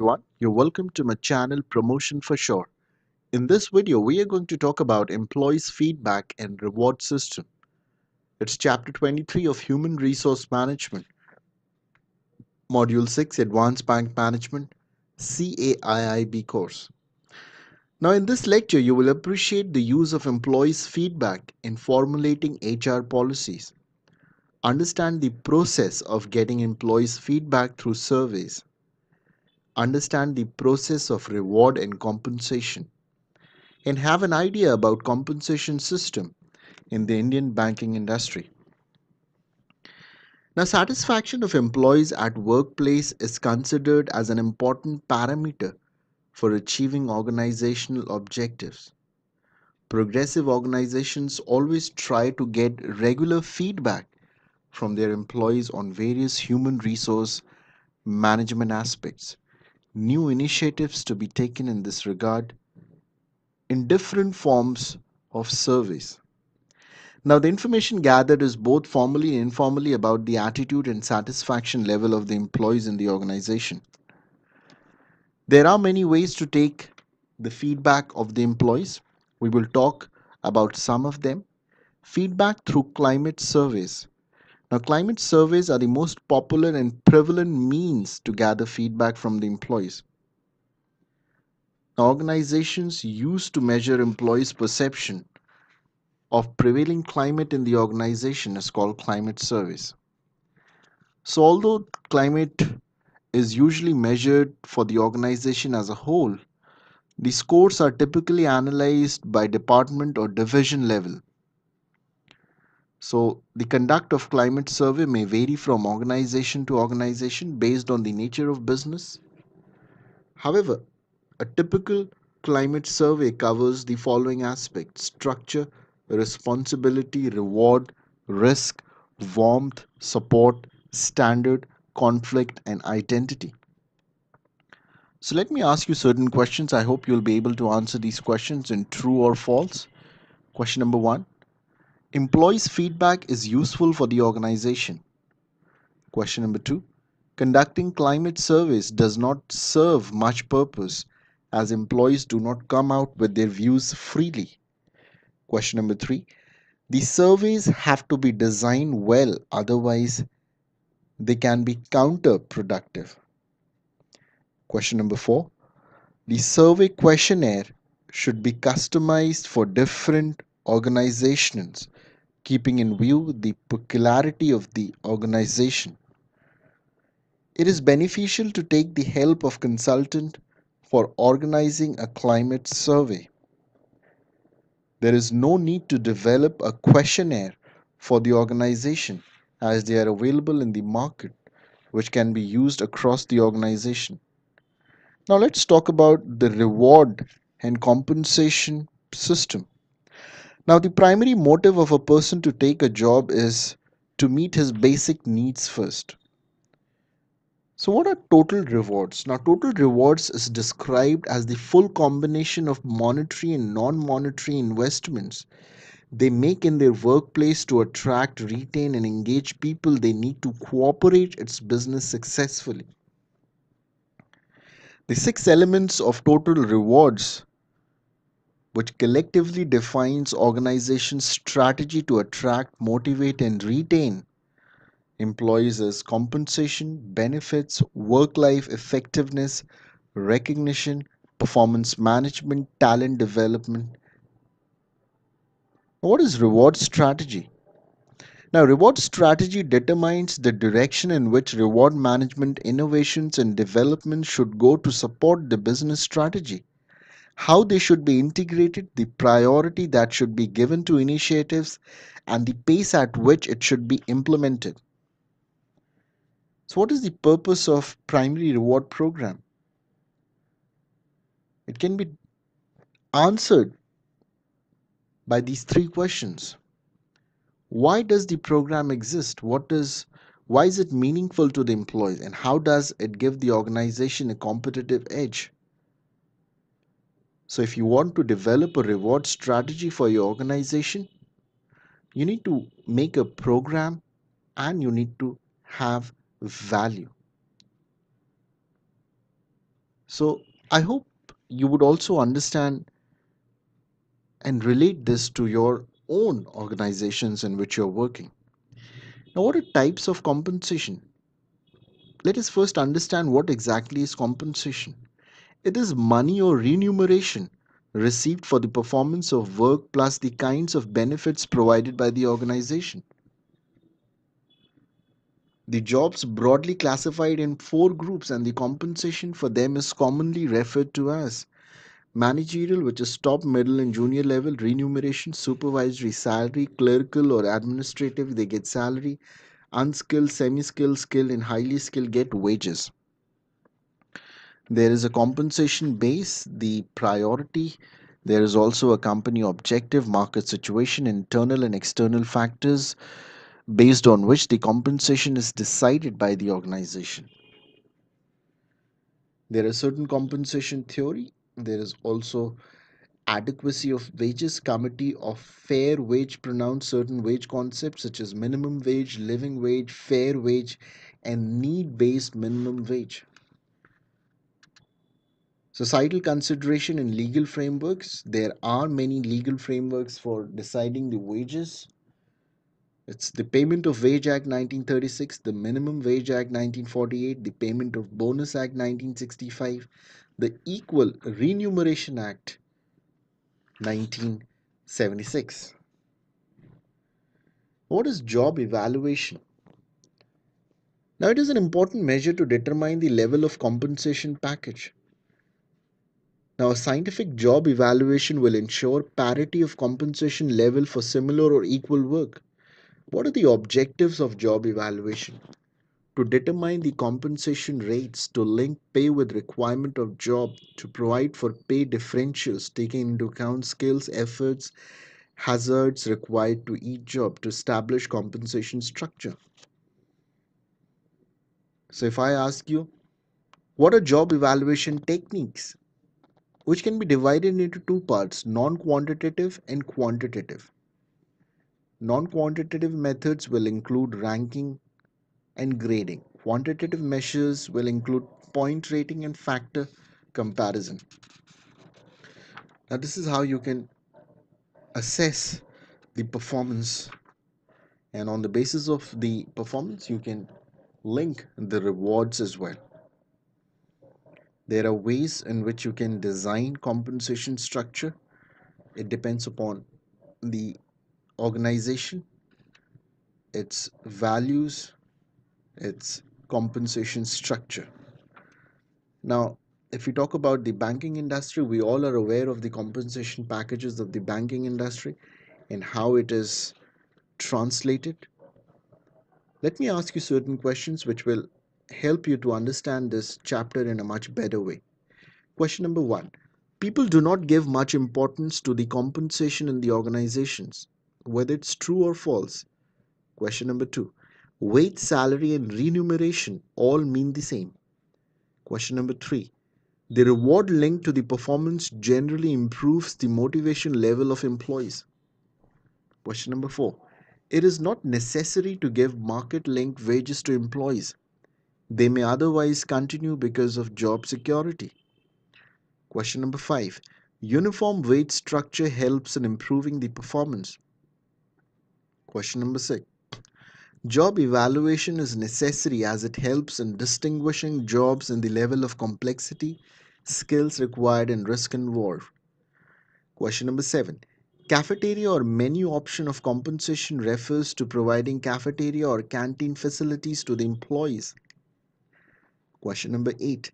everyone. You're welcome to my channel Promotion for Sure. In this video, we are going to talk about employees' feedback and reward system. It's chapter 23 of Human Resource Management, module 6 Advanced Bank Management, CAIIB course. Now, in this lecture, you will appreciate the use of employees' feedback in formulating HR policies. Understand the process of getting employees' feedback through surveys. Understand the process of reward and compensation, and have an idea about compensation system in the Indian banking industry. Now, satisfaction of employees at workplace is considered as an important parameter for achieving organizational objectives. Progressive organizations always try to get regular feedback from their employees on various human resource management aspects. New initiatives to be taken in this regard in different forms of surveys. Now, the information gathered is both formally and informally about the attitude and satisfaction level of the employees in the organization. There are many ways to take the feedback of the employees. We will talk about some of them. Feedback through climate surveys. Now, climate surveys are the most popular and prevalent means to gather feedback from the employees. Now, organizations used to measure employees' perception of prevailing climate in the organization is called climate surveys. So, although climate is usually measured for the organization as a whole, the scores are typically analyzed by department or division level. So, the conduct of climate survey may vary from organization to organization based on the nature of business. However, a typical climate survey covers the following aspects: structure, responsibility, reward, risk, warmth, support, standard, conflict, and identity. So let me ask you certain questions. I hope you'll be able to answer these questions in true or false. Question number one: employees' feedback is useful for the organization. Question number two: conducting climate surveys does not serve much purpose as employees do not come out with their views freely. Question number three: the surveys have to be designed well, otherwise, they can be counterproductive. Question number four: the survey questionnaire should be customized for different organizations, keeping in view the peculiarity of the organization. It is beneficial to take the help of consultant for organizing a climate survey. There is no need to develop a questionnaire for the organization as they are available in the market, which can be used across the organization. Now let's talk about the reward and compensation system. Now, the primary motive of a person to take a job is to meet his basic needs first. So, what are total rewards? Now, total rewards is described as the full combination of monetary and non monetary investments they make in their workplace to attract, retain, and engage people they need to cooperate its business successfully. The six elements of total rewards, which collectively defines organization's strategy to attract, motivate, and retain employees, as compensation, benefits, work-life effectiveness, recognition, performance management, talent development. What is reward strategy? Now, reward strategy determines the direction in which reward management innovations and development should go to support the business strategy, how they should be integrated, the priority that should be given to initiatives, and the pace at which it should be implemented. So, what is the purpose of primary reward program? It can be answered by these three questions. Why does the program exist? Why is it meaningful to the employees, and how does it give the organization a competitive edge? So if you want to develop a reward strategy for your organization, you need to make a program and you need to have value. So I hope you would also understand and relate this to your own organizations in which you're working. Now, what are types of compensation? Let us first understand what exactly is compensation. It is money or remuneration received for the performance of work plus the kinds of benefits provided by the organization. The jobs broadly classified in four groups, and the compensation for them is commonly referred to as managerial, which is top, middle, and junior level; remuneration, supervisory, salary; clerical or administrative, they get salary; unskilled, semi skilled, skilled, and highly skilled get wages. There is a compensation base, the priority. There is also a company objective, market situation, internal and external factors based on which the compensation is decided by the organization. There is certain compensation theory. There is also adequacy of wages committee of fair wage pronounce certain wage concepts such as minimum wage, living wage, fair wage, and need based minimum wage. Societal consideration in legal frameworks. There are many legal frameworks for deciding the wages. It's the Payment of Wage Act 1936, the Minimum Wage Act 1948, the Payment of Bonus Act 1965, the Equal Remuneration Act 1976. What is job evaluation? Now, it is an important measure to determine the level of compensation package. Now, a scientific job evaluation will ensure parity of compensation level for similar or equal work. What are the objectives of job evaluation? To determine the compensation rates, to link pay with requirement of job, to provide for pay differentials taking into account skills, efforts, hazards required to each job, to establish compensation structure. So if I ask you, what are job evaluation techniques? Which can be divided into two parts, non quantitative and quantitative. Non quantitative methods will include ranking and grading. Quantitative measures will include point rating and factor comparison. Now, this is how you can assess the performance, and on the basis of the performance, you can link the rewards as well. There are ways in which you can design compensation structure. It depends upon the organization, its values, its compensation structure. Now, if we talk about the banking industry, we all are aware of the compensation packages of the banking industry and how it is translated. Let me ask you certain questions which will help you to understand this chapter in a much better way. Question number one. People do not give much importance to the compensation in the organizations, whether it's true or false. Question number two. Wage, salary, and remuneration all mean the same. Question number three. The reward linked to the performance generally improves the motivation level of employees. Question number four. It is not necessary to give market linked wages to employees. They may otherwise continue because of job security. Question number five. Uniform wage structure helps in improving the performance. Question number six. Job evaluation is necessary as it helps in distinguishing jobs in the level of complexity, skills required, and risk involved. Question number seven. Cafeteria or menu option of compensation refers to providing cafeteria or canteen facilities to the employees. Question number eight.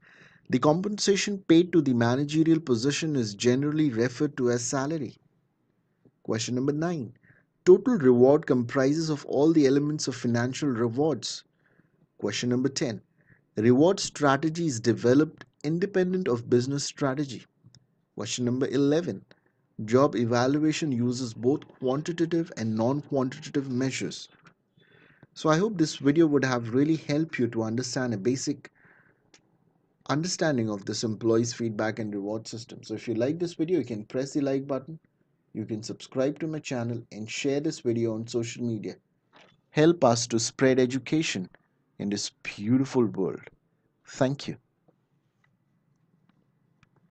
The compensation paid to the managerial position is generally referred to as salary. Question number nine. Total reward comprises of all the elements of financial rewards. Question number 10. Reward strategy is developed independent of business strategy. Question number 11. Job evaluation uses both quantitative and non-quantitative measures. So I hope this video would have really helped you to understand a basic understanding of this employees feedback and reward system. So if you like this video, you can press the like button, you can subscribe to my channel and share this video on social media. Help us to spread education in this beautiful world. Thank you.